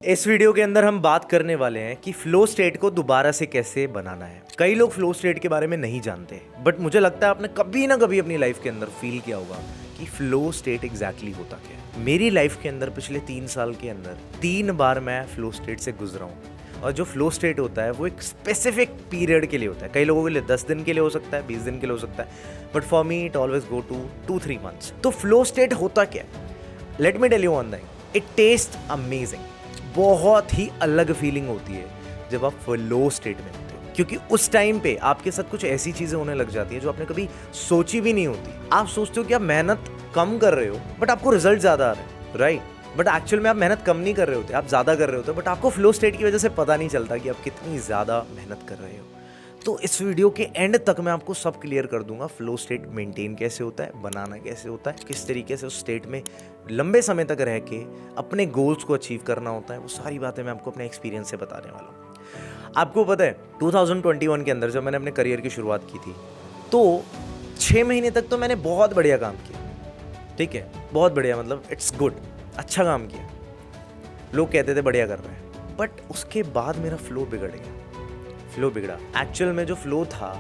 इस वीडियो के अंदर हम बात करने वाले हैं कि फ्लो स्टेट को दोबारा से कैसे बनाना है। कई लोग फ्लो स्टेट के बारे में नहीं जानते, बट मुझे लगता है आपने कभी ना कभी अपनी लाइफ के अंदर फील किया होगा कि फ्लो स्टेट एग्जैक्टली होता क्या है। मेरी लाइफ के अंदर पिछले 3 साल के अंदर 3 बार मैं फ्लो स्टेट से गुजरा हूँ। और जो फ्लो स्टेट होता है वो एक स्पेसिफिक पीरियड के लिए होता है। कई लोगों के लिए 10 दिन के लिए हो सकता है, 20 दिन के लिए हो सकता है, but for me it always go to 2-3 months. तो फ्लो स्टेट होता क्या है? Let me tell you one thing, it taste amazing. बहुत ही अलग फीलिंग होती है जब आप फ्लो स्टेट में होते हो, क्योंकि उस टाइम पे आपके साथ कुछ ऐसी चीजें होने लग जाती है जो आपने कभी सोची भी नहीं होती। आप सोचते हो कि आप मेहनत कम कर रहे हो बट आपको रिजल्ट ज्यादा आ रहा है, राइट? बट एक्चुअल में आप मेहनत कम नहीं कर रहे होते, आप ज्यादा कर रहे होते, बट आपको फ्लो स्टेट की वजह से पता नहीं चलता कि आप कितनी ज्यादा मेहनत कर रहे हो। तो इस वीडियो के एंड तक मैं आपको सब क्लियर कर दूंगा, फ्लो स्टेट मेंटेन कैसे होता है, बनाना कैसे होता है, किस तरीके से उस स्टेट में लंबे समय तक रह के अपने गोल्स को अचीव करना होता है। वो सारी बातें मैं आपको अपने एक्सपीरियंस से बताने वाला हूँ। आपको पता है 2021 के अंदर जब मैंने अपने करियर की शुरुआत की थी तो 6 महीने तक तो मैंने बहुत बढ़िया काम किया, ठीक है, बहुत बढ़िया, मतलब इट्स गुड, अच्छा काम किया, लोग कहते थे बढ़िया कर रहे हैं। बट उसके बाद मेरा फ्लो बिगड़ गया। फ्लो बिगड़ा, एक्चुअल में जो फ्लो था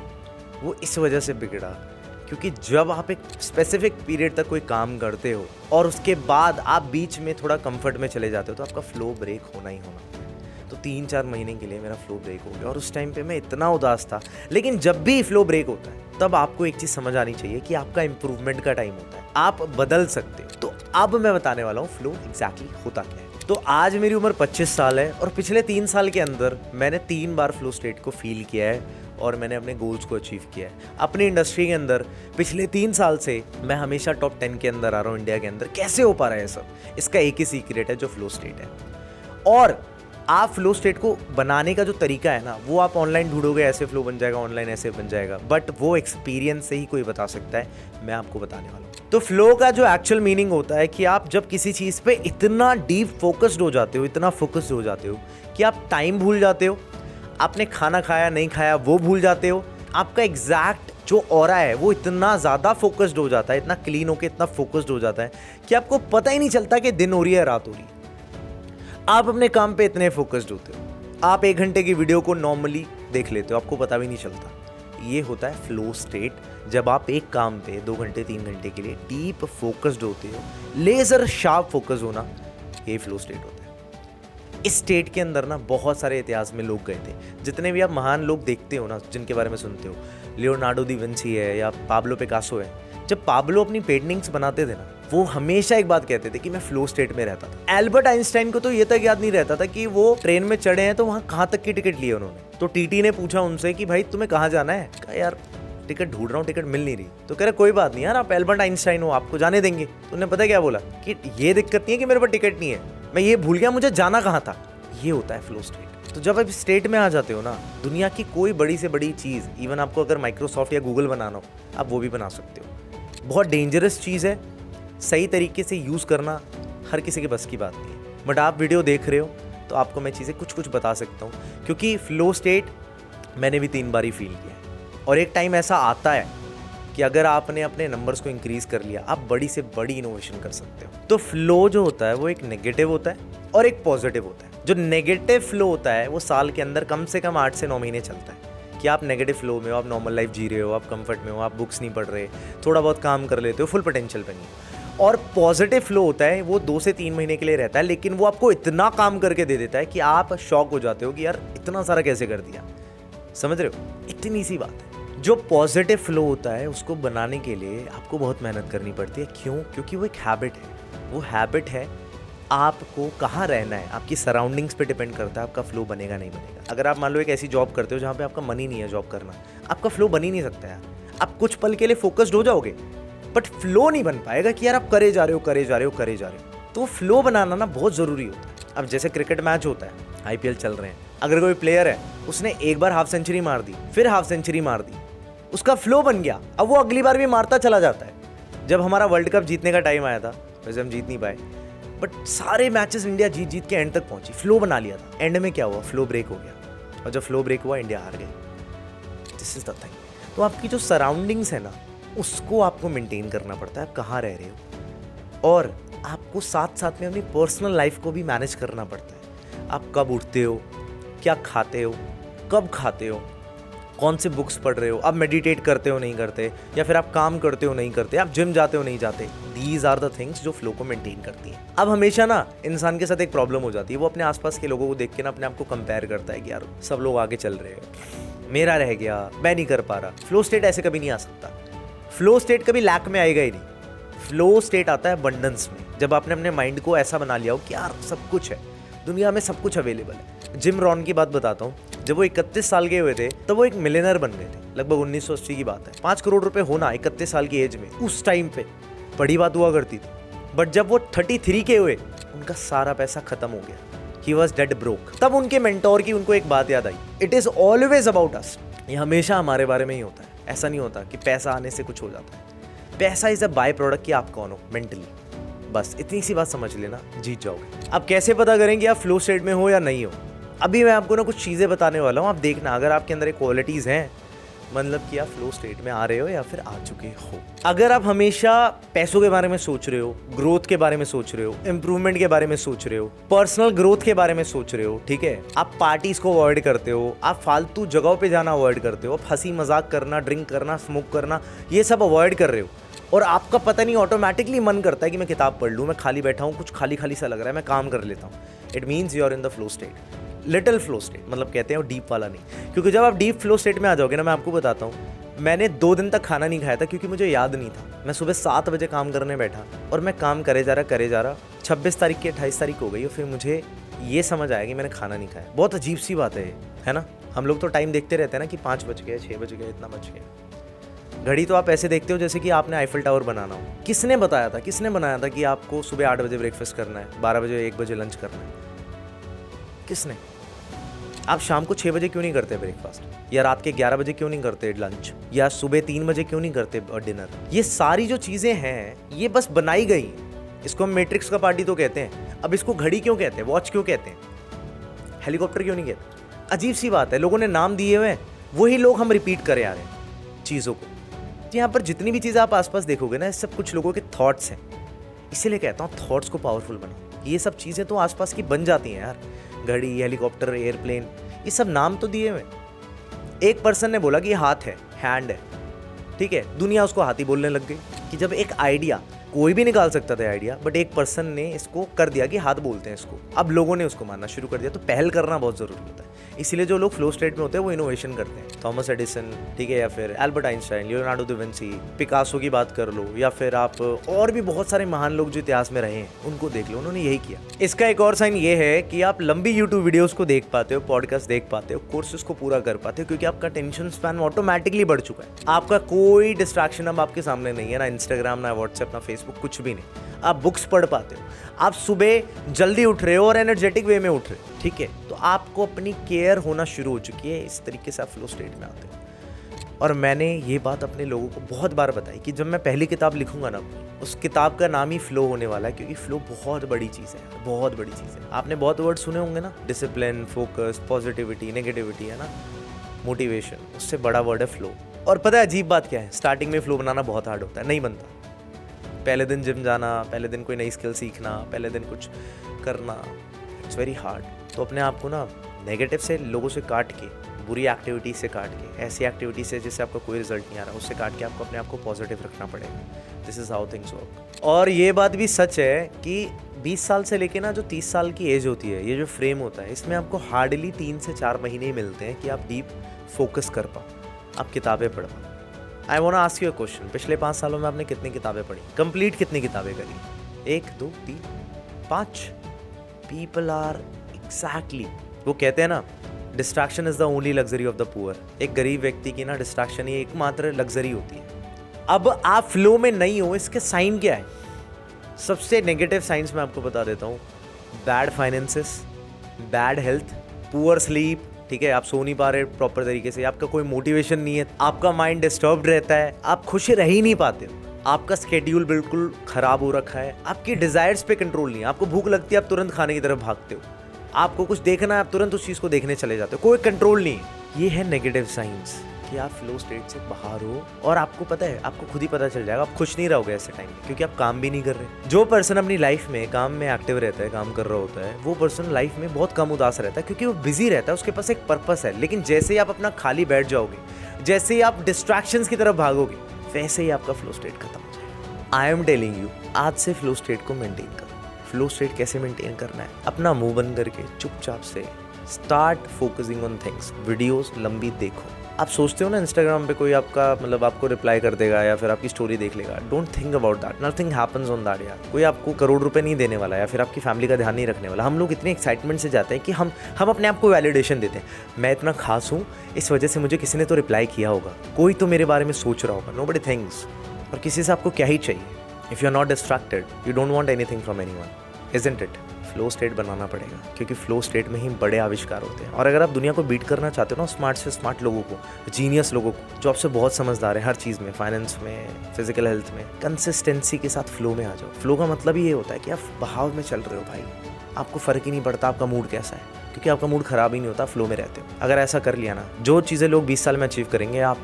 वो इस वजह से बिगड़ा क्योंकि जब आप एक स्पेसिफिक पीरियड तक कोई काम करते हो और उसके बाद आप बीच में थोड़ा कंफर्ट में चले जाते हो तो आपका फ्लो ब्रेक होना ही होना। तो 3-4 महीने के लिए मेरा फ्लो ब्रेक हो गया और उस टाइम पे मैं इतना उदास था। लेकिन जब भी फ्लो ब्रेक होता है तब आपको एक चीज़ समझ आनी चाहिए कि आपका इंप्रूवमेंट का टाइम होता है, आप बदल सकते हो। तो अब मैं बताने वाला हूँ फ्लो एग्जैक्टली होता क्या है। तो आज मेरी उम्र 25 साल है और पिछले 3 साल के अंदर मैंने 3 बार फ्लो स्टेट को फील किया है और मैंने अपने गोल्स को अचीव किया है। अपनी इंडस्ट्री के अंदर पिछले 3 साल से मैं हमेशा टॉप 10 के अंदर आ रहा हूँ इंडिया के अंदर। कैसे हो पा रहा है सब? इसका एक ही सीक्रेट है जो फ्लो स्टेट है। और आप फ्लो स्टेट को बनाने का जो तरीका है ना, वो आप ऑनलाइन ढूंढोगे ऐसे फ्लो बन जाएगा, ऑनलाइन ऐसे बन जाएगा, बट वो एक्सपीरियंस से ही कोई बता सकता है। मैं आपको बताने वाला हूँ। तो फ्लो का जो एक्चुअल मीनिंग होता है कि आप जब किसी चीज़ पे इतना डीप फोकस्ड हो जाते हो, इतना फोकस्ड हो जाते हो कि आप टाइम भूल जाते हो, आपने खाना खाया नहीं खाया वो भूल जाते हो, आपका एग्जैक्ट जो ऑरा है वो इतना ज़्यादा फोकस्ड हो जाता है, इतना क्लीन होकर इतना फोकस्ड हो जाता है कि आपको पता ही नहीं चलता कि दिन हो रही है रात हो रही है। आप अपने काम पे इतने फोकस्ड होते हो, आप 1 घंटे की वीडियो को नॉर्मली देख लेते हो, आपको पता भी नहीं चलता। ये होता है फ्लो स्टेट। जब आप एक काम पे 2 घंटे 3 घंटे के लिए डीप फोकस्ड होते हो, लेजर शार्प फोकस होना, ये फ्लो स्टेट होता है। इस स्टेट के अंदर ना बहुत सारे इतिहास में लोग गए थे। जितने भी आप महान लोग देखते हो ना, जिनके बारे में सुनते हो, लियोनार्डो दी विंसी है या पाब्लो पिकासो है, जब पाब्लो अपनी पेंटिंग्स बनाते थे ना, वो हमेशा एक बात कहते थे कि मैं फ्लो स्टेट में रहता था। एल्बर्ट आइंस्टाइन को तो ये तक याद नहीं रहता था कि वो ट्रेन में चढ़े हैं तो वहाँ कहाँ तक की टिकट ली है उन्होंने। तो टीटी ने पूछा उनसे कि भाई तुम्हें कहाँ जाना है? कहा यार टिकट ढूंढ रहा हूँ, टिकट मिल नहीं रही। तो कह रहे कोई बात नहीं यार, आप एल्बर्ट आइंस्टाइन हो, आपको जाने देंगे। तो उन्हें पता क्या बोला कि ये दिक्कत नहीं है कि मेरे पास टिकट नहीं है, मैं ये भूल गया मुझे जाना कहाँ था। ये होता है फ्लो स्टेट। तो जब आप स्टेट में आ जाते हो ना, दुनिया की कोई बड़ी से बड़ी चीज़, इवन आपको अगर माइक्रोसॉफ्ट या गूगल बनाना हो, आप वो भी बना सकते हो। बहुत डेंजरस चीज़ है, सही तरीके से यूज़ करना हर किसी के बस की बात नहीं है। बट आप वीडियो देख रहे हो तो आपको मैं चीज़ें कुछ बता सकता हूँ, क्योंकि फ्लो स्टेट मैंने भी 3 बार ही फील किया है। और एक टाइम ऐसा आता है कि अगर आपने अपने नंबर्स को इंक्रीज़ कर लिया, आप बड़ी से बड़ी इनोवेशन कर सकते हो। तो फ्लो जो होता है वो एक नेगेटिव होता है और एक पॉजिटिव होता है। जो नेगेटिव फ्लो होता है वो साल के अंदर कम से कम 8 से 9 महीने चलता है कि आप नेगेटिव फ्लो में हो, आप नॉर्मल लाइफ जी रहे हो, आप कंफर्ट में हो, आप बुक्स नहीं पढ़ रहे, थोड़ा बहुत काम कर लेते हो, फुल पोटेंशियल पे नहीं। और पॉजिटिव फ्लो होता है वो 2 से 3 महीने के लिए रहता है, लेकिन वो आपको इतना काम करके दे देता है कि आप शॉक हो जाते हो कि यार इतना सारा कैसे कर दिया। समझ रहे हो? इतनी सी बात है। जो पॉजिटिव फ्लो होता है उसको बनाने के लिए आपको बहुत मेहनत करनी पड़ती है। क्यों? क्योंकि वो एक हैबिट है। वो हैबिट है आपको कहाँ रहना है, आपकी सराउंडिंग्स पे डिपेंड करता है आपका फ्लो बनेगा नहीं बनेगा। अगर आप मान लो एक ऐसी जॉब करते हो जहाँ पे आपका मन ही नहीं है जॉब करना, आपका फ्लो बन ही नहीं सकता यार। आप कुछ पल के लिए फोकस्ड हो जाओगे बट फ्लो नहीं बन पाएगा कि यार आप करे जा रहे हो, करे जा रहे हो, करे जा रहे हो। तो फ्लो बनाना ना बहुत ज़रूरी होता है। अब जैसे क्रिकेट मैच होता है, IPL चल रहे हैं, अगर कोई प्लेयर है उसने एक बार हाफ सेंचुरी मार दी, फिर हाफ सेंचुरी मार दी, उसका फ्लो बन गया, अब वो अगली बार भी मारता चला जाता है। जब हमारा वर्ल्ड कप जीतने का टाइम आया था, वैसे हम जीत नहीं पाए, बट सारे मैचेस इंडिया जीत के एंड तक पहुंची, फ्लो बना लिया था। एंड में क्या हुआ? फ्लो ब्रेक हो गया, और जब फ्लो ब्रेक हुआ इंडिया हार गई। This is the thing. तो आपकी जो सराउंडिंग्स है ना, उसको आपको मेंटेन करना पड़ता है, आप कहाँ रह रहे हो, और आपको साथ साथ में अपनी पर्सनल लाइफ को भी मैनेज करना पड़ता है। आप कब उठते हो, क्या खाते हो, कब खाते हो, कौन से बुक्स पढ़ रहे हो, आप मेडिटेट करते हो नहीं करते, या फिर आप काम करते हो नहीं करते, आप जिम जाते हो नहीं जाते। दीज आर द थिंग्स जो फ्लो को मेंटेन करती हैं। अब हमेशा ना इंसान के साथ एक प्रॉब्लम हो जाती है, वो अपने आसपास के लोगों को देख के ना अपने आप को कंपेयर करता है कि यार सब लोग आगे चल रहे हैं, मेरा रह गया, मैं नहीं कर पा रहा। फ्लो स्टेट ऐसे कभी नहीं आ सकता। फ्लो स्टेट कभी लैक में आएगा ही नहीं। फ्लो स्टेट आता है अबंडेंस में, जब आपने अपने माइंड को ऐसा बना लिया हो कि यार सब कुछ है, दुनिया में सब कुछ अवेलेबल है। जिम रॉन की बात बताता हूँ, जब वो 31 साल के हुए थे तब वो एक मिलियनर बन गए थे। लगभग 1980 की बात है। 5 करोड़ रुपए होना 31 साल की एज में उस टाइम पे बड़ी बात हुआ करती थी। बट जब वो 33 के हुए, उनका सारा पैसा खत्म हो गया। He was dead broke. तब उनके मेंटोर की उनको एक बात याद आई, it is always about us. ये हमेशा हमारे बारे में ही होता है। ऐसा नहीं होता कि पैसा आने से कुछ हो जाता है। पैसा इज अ बाय प्रोडक्ट कि आप कौन हो मेंटली। बस इतनी सी बात समझ लेना, जीत जाओगे। अब कैसे पता करेंगे आप फ्लो स्टेट में हो या नहीं हो? अभी मैं आपको ना कुछ चीज़ें बताने वाला हूँ, आप देखना अगर आपके अंदर ये क्वालिटीज़ हैं, मतलब कि आप फ्लो स्टेट में आ रहे हो या फिर आ चुके हो। अगर आप हमेशा पैसों के बारे में सोच रहे हो, ग्रोथ के बारे में सोच रहे हो, इंप्रूवमेंट के बारे में सोच रहे हो, पर्सनल ग्रोथ के बारे में सोच रहे हो, ठीक है, आप पार्टीज को अवॉइड करते हो, आप फालतू जगहों पे जाना अवॉइड करते हो, आप हंसी मजाक करना, ड्रिंक करना, स्मोक करना, ये सब अवॉइड कर रहे हो, और आपका पता नहीं ऑटोमेटिकली मन करता है कि मैं किताब पढ़ लूँ, मैं खाली बैठा हूँ, कुछ खाली खाली सा लग रहा है, मैं काम कर लेता हूँ, it means you are in the flow state. Little flow state मतलब कहते हैं डीप वाला नहीं, क्योंकि जब आप डीप फ्लो स्टेट में आ जाओगे ना, मैं आपको बताता हूँ, मैंने 2 दिन तक खाना नहीं खाया था क्योंकि मुझे याद नहीं था। मैं सुबह 7 बजे काम करने बैठा और मैं काम करे जा रहा 26 तारीख की 28 तारीख हो गई और फिर मुझे ये समझ आया कि मैंने खाना नहीं खाया। बहुत अजीब सी बात है ना? हम लोग तो टाइम देखते रहते हैं ना कि 5 बज गए, 6 बज गए, इतना बज गया। घड़ी तो आप ऐसे देखते हो जैसे कि आपने आईफल टावर बनाना हो। किसने बताया था, किसने बनाया था कि आपको सुबह 8 बजे ब्रेकफास्ट करना है, 12 बजे 1 बजे लंच करना है? किसने? आप शाम को 6 बजे क्यों नहीं करते ब्रेकफास्ट, या रात के 11 बजे क्यों नहीं करते लंच, या सुबह 3 बजे क्यों नहीं करते डिनर? ये सारी जो चीज़ें हैं ये बस बनाई गई हैं। इसको हम मैट्रिक्स का पार्टी तो कहते हैं। अब इसको घड़ी क्यों कहते हैं, वॉच क्यों कहते हैं, हेलीकॉप्टर क्यों नहीं कहते? अजीब सी बात है, लोगों ने नाम दिए हुए हैं, वही लोग हम रिपीट करे आ रहे हैं चीज़ों को। यहाँ पर जितनी भी चीज़ें आप आसपास देखोगे ना, सब कुछ लोगों के थॉट्स हैं। इसीलिए कहता हूँ थॉट्स को पावरफुल बनाओ। ये सब चीज़ें तो आसपास की बन जाती हैं यार, घड़ी, हेलीकॉप्टर, एयरप्लेन, ये सब नाम तो दिए हुए। एक पर्सन ने बोला कि ये हाथ है, हैंड है, ठीक है, दुनिया उसको हाथी बोलने लग गई। कि जब एक आइडिया कोई भी निकाल सकता था आइडिया, बट एक पर्सन ने इसको कर दिया कि हाथ बोलते हैं इसको, अब लोगों ने उसको मानना शुरू कर दिया। तो पहल करना बहुत ज़रूरी होता है। इसीलिए जो लोग फ्लो स्टेट में होते हैं वो इनोवेशन करते हैं। थॉमस एडिसन, ठीक है, या फिर Albert Einstein, Leonardo da Vinci, Picasso की बात कर लो, या फिर आप और भी बहुत सारे महान लोग जो इतिहास में रहे हैं उनको देख लो, उन्होंने यही किया। इसका एक और साइन ये है कि आप लंबी यूट्यूब वीडियोस को देख पाते हो, पॉडकास्ट देख पाते हो, कोर्सेज को पूरा कर पाते हो, क्योंकि आपका टेंशन स्पैन ऑटोमेटिकली बढ़ चुका है। आपका कोई डिस्ट्रैक्शन अब आपके सामने नहीं है, ना इंस्टाग्राम, ना व्हाट्सएप, ना फेसबुक, कुछ भी नहीं। आप बुक्स पढ़ पाते हो, आप सुबह जल्दी उठ रहे हो और एनर्जेटिक वे में उठ रहे हो, ठीक है, तो आपको अपनी केयर होना शुरू हो चुकी है। इस तरीके से आप फ्लो स्टेट में आते हो। और मैंने ये बात अपने लोगों को बहुत बार बताई कि जब मैं पहली किताब लिखूंगा ना, उस किताब का नाम ही फ्लो होने वाला है, क्योंकि फ्लो बहुत बड़ी चीज़ है, बहुत बड़ी चीज़ है। आपने बहुत वर्ड सुने होंगे ना, डिसिप्लिन, फोकस, पॉजिटिविटी, नेगेटिविटी, है ना, मोटिवेशन, उससे बड़ा वर्ड है फ्लो। और पता है अजीब बात क्या है, स्टार्टिंग में फ्लो बनाना बहुत हार्ड होता है, नहीं बनता। पहले दिन जिम जाना, पहले दिन कोई नई स्किल सीखना, पहले दिन कुछ करना, इट्स वेरी हार्ड। तो अपने आप को ना नेगेटिव से, लोगों से काट के, बुरी एक्टिविटी से काट के, ऐसी एक्टिविटी से जिससे आपका कोई रिजल्ट नहीं आ रहा, उससे काट के आपको अपने आप को पॉजिटिव रखना पड़ेगा। This is how things work. और ये बात भी सच है कि 20 साल से लेके ना जो 30 साल की एज होती है, ये जो फ्रेम होता है, इसमें आपको हार्डली 3 से 4 महीने ही मिलते हैं कि आप डीप फोकस कर पाओ, आप किताबें पढ़ पाओ। I want to ask you a question, पिछले 5 सालों में आपने कितनी किताबें पढ़ी, कंप्लीट कितनी किताबें करी? 1, 2, 3, 5? पीपल आर एग्जैक्टली, वो कहते हैं ना, distraction is the only luxury of the poor. एक गरीब व्यक्ति की ना डिस्ट्रैक्शन ही एकमात्र लग्जरी होती है। अब आप फ्लो में नहीं हो, इसके साइन क्या है? सबसे नेगेटिव साइंस मैं आपको बता देता हूँ, bad finances, bad health, poor sleep, ठीक है, आप सो नहीं पा रहे प्रॉपर तरीके से, आपका कोई मोटिवेशन नहीं है, आपका माइंड डिस्टर्ब्ड रहता है, आप खुश रह ही नहीं पाते हो, आपका स्केड्यूल बिल्कुल खराब हो रखा है, आपकी डिजायर्स पे कंट्रोल नहीं है, आपको भूख लगती है आप तुरंत खाने की तरफ भागते हो, आपको कुछ देखना है आप तुरंत उस चीज़ को देखने चले जाते हो, कोई कंट्रोल नहीं है। ये है नेगेटिव साइंस कि आप फ्लो स्टेट से बाहर हो, और आपको पता है, आपको खुद ही पता चल जाएगा आप खुश नहीं रहोगे ऐसे टाइम में, क्योंकि आप काम भी नहीं कर रहे। जो पर्सन अपनी लाइफ में काम में एक्टिव रहता है, काम कर रहा होता है, वो पर्सन लाइफ में बहुत कम उदास रहता है, क्योंकि वो बिजी रहता है, उसके पास एक पर्पस है। लेकिन जैसे ही आप अपना खाली बैठ जाओगे, जैसे ही आप डिस्ट्रैक्शंस की तरफ भागोगे, वैसे ही आपका फ्लो स्टेट खत्म हो जाएगा। आई एम टेलिंग यू, आज से फ्लो स्टेट को मेंटेन करो। फ्लो स्टेट कैसे मेंटेन करना है? अपना मुंह बंद करके चुपचाप से start focusing on things. Videos लंबी देखो। आप सोचते हो ना इंस्टाग्राम पे कोई आपका मतलब आपको रिप्लाई कर देगा या फिर आपकी स्टोरी देख लेगा, don't think about that, nothing happens on that यार। कोई आपको करोड़ रुपए नहीं देने वाला या फिर आपकी फैमिली का ध्यान नहीं रखने वाला। हम लोग इतने एक्साइटमेंट से जाते हैं कि हम अपने आप को वैलिडेशन देते हैं, मैं इतना खास हूँ, इस वजह से मुझे किसी ने तो रिप्लाई किया होगा, कोई तो मेरे बारे में सोच रहा होगा। Nobody thinks. और किसी से आपको क्या ही चाहिए? If you are not distracted, you don't want anything from anyone, isn't it? Flow state बनाना पड़ेगा, क्योंकि फ्लो स्टेट में ही बड़े आविष्कार होते हैं। और अगर आप दुनिया को बीट करना चाहते हो ना, स्मार्ट से स्मार्ट लोगों को, जीनियस लोगों को, जो आपसे बहुत समझदार है हर चीज़ में, फाइनेंस में, फिजिकल हेल्थ में, कंसिस्टेंसी के साथ फ्लो में आ जाओ। फ्लो का मतलब ही ये होता है कि आप बहाव में चल रहे हो भाई, आपको फ़र्क ही नहीं पड़ता आपका मूड कैसा है, क्योंकि आपका मूड ख़राब ही नहीं होता, फ्लो में रहते हो। अगर ऐसा कर लिया ना, जो चीज़ें लोग 20 साल में अचीव करेंगे, आप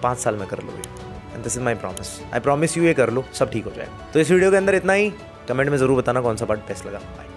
5 साल में कर लोगे। And this is my promise, I promise you, ये कर लो, सब ठीक हो जाएगा। तो इस वीडियो के अंदर इतना ही। कमेंट में ज़रूर बताना कौन सा पार्ट बेस्ट लगा। बाय।